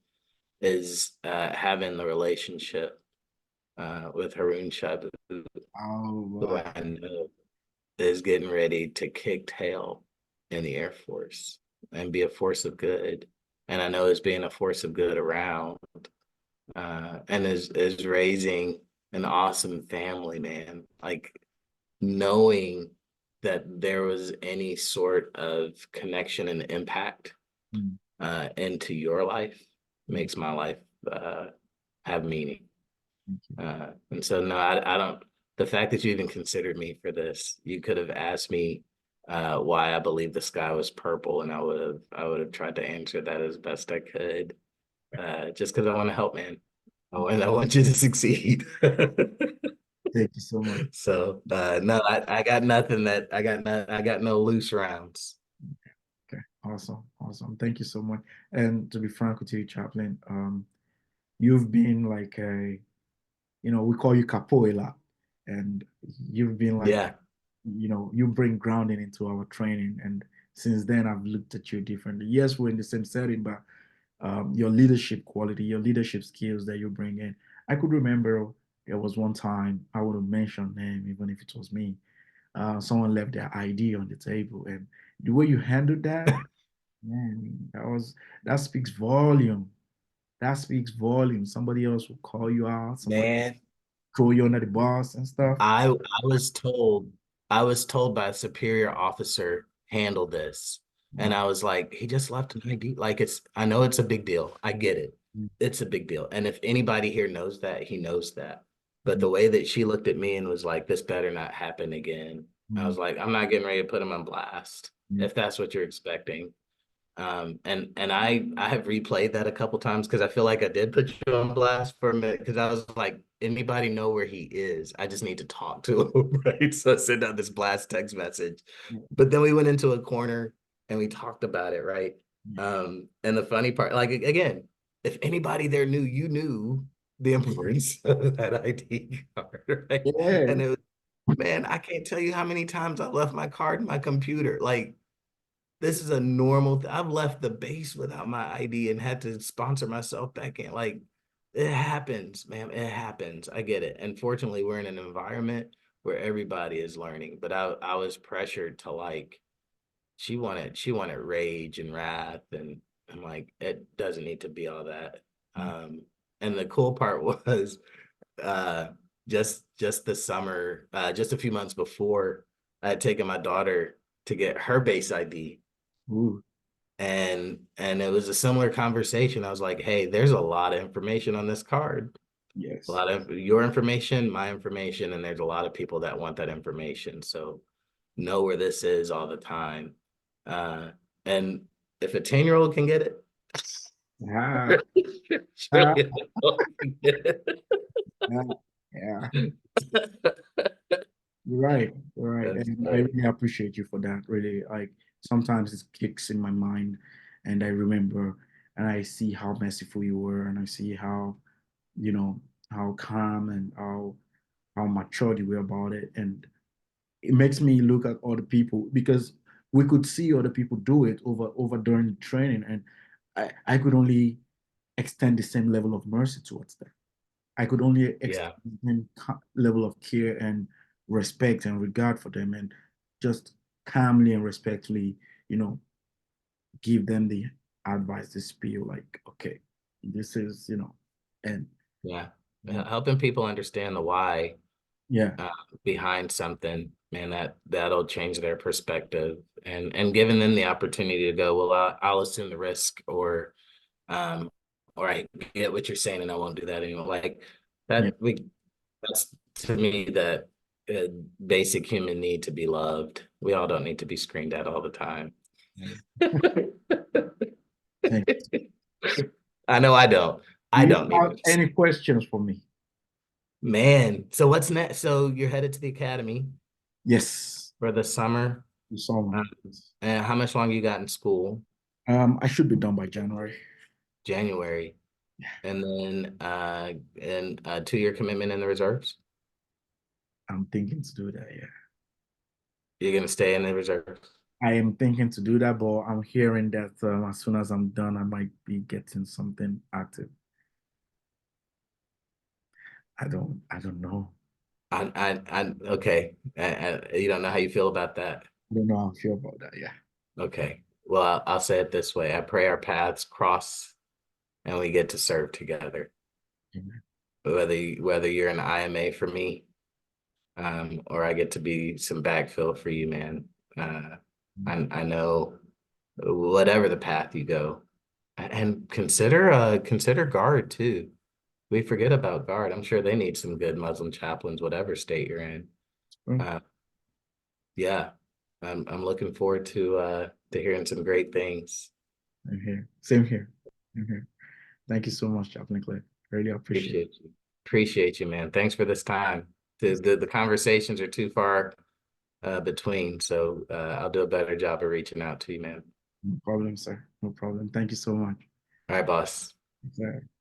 is having the relationship with Haroon Shab, Oh who boy. I know is getting ready to kick tail in the Air Force and be a force of good. And I know is being a force of good around, and is raising an awesome family, man. Like knowing that there was any sort of connection and impact Mm, into your life mm, makes my life uh, have meaning. thank you. And so, no, I don't. The fact that you even considered me for this, you could have asked me why I believe the sky was purple, and I would have tried to answer that as best I could, just because I want to help, man. I want you to succeed. Thank you so much. So, no, I got nothing that I got no loose rounds. Okay, awesome, awesome. Thank you so much. And to be frank with you, Chaplain, you've been like a, we call you capoeira, and you've been like, Yeah, you bring grounding into our training. And since then, I've looked at you differently. Yes, we're in the same setting, but your leadership quality, your leadership skills that you bring in. I could remember there was one time I would have mentioned name, even if it was me. Someone left their ID on the table, and the way you handled that, man, that speaks volume. That speaks volume. Somebody else will call you out. Somebody man. throw you under the bus and stuff. I was told by a superior officer handle this. And Wow. I was like, he just left an ID. Like I know it's a big deal. I get it. It's a big deal. And if anybody here knows that, he knows that. But Mm, the way that she looked at me and was like, this better not happen again. I mm, was like, I'm not getting ready to put him on blast mm, if that's what you're expecting. And I have replayed that a couple times because I feel like I did put you on blast for a minute because I was like, anybody know where he is? I just need to talk to him, right? So I sent out this blast text message. mm, But then we went into a corner and we talked about it, right? mm. And the funny part, like again, if anybody there knew, you knew the importance of that ID card, right? And it Yes. was, man, I can't tell you how many times I left my card in my computer. Like this is a normal I've left the base without my ID and had to sponsor myself back in. Like it happens, man. It happens. I get it. And fortunately, we're in an environment where everybody is learning. But I was pressured to like she wanted rage and wrath, and I'm like, it doesn't need to be all that. Mm. Um, and the cool part was uh just the summer, just a few months before I had taken my daughter to get her base ID, Ooh, and it was a similar conversation. I was like, hey, there's a lot of information on this card, a yes. lot of your information, my information, and there's a lot of people that want that information, so know where this is all the time. And if a 10-year-old can get it, Yeah. surely Ah, an adult can get yeah. Yeah. it. You're right. You're right. That's And I funny. really appreciate you for that. Really, like sometimes it kicks in my mind and I remember and I see how merciful you were and I see how, you know, how calm and how mature you were about it. And it makes me look at other people because we could see other people do it over during training and I could only extend the same level of mercy towards them. I could only Yeah, extend the same level of care and respect and regard for them and just calmly and respectfully, you know, give them the advice, the spiel, like, okay, this is, and yeah. yeah, Helping people understand the why yeah, uh, behind something, man, that'll change their perspective, and giving them the opportunity to go, well, I'll assume the risk, um, or I get what you're saying, and I won't do that anymore. Like yeah. that, that's to me that basic human need to be loved. We all don't need to be screamed at all the time. Thank I know I don't. you. I Do you don't need have to be. any questions for me? Man, so what's next? So you're headed to the academy Yes, for the summer. you saw Uh, one. Yes. and how much longer you got in school? I should be done by January. January. And then and 2-year commitment in the reserves. I'm thinking to do that, yeah. You're gonna stay in the reserves. I am thinking to do that, but I'm hearing that as soon as I'm done, I might be getting something active. I don't know. Okay. You don't know how you feel about that. I don't know how I feel about that. Yeah. Okay. Well, I'll say it this way. I pray our paths cross and we get to serve together. Amen. Whether you're an IMA for me, or I get to be some backfill for you, man. Uh, I know whatever the path you go, and consider guard too. We forget about guard. I'm sure they need some good Muslim chaplains, whatever state you're in. Mm. Uh, yeah, I'm looking forward to hearing some great things. I'm here. Same here. I'm here. Thank you so much, Chaplain Clay. Really appreciate Appreciate you. Appreciate you, man. Thanks for this time. The conversations are too far between, so I'll do a better job of reaching out to you, man. No problem, sir. No problem. Thank you so much. All right, boss. Sir.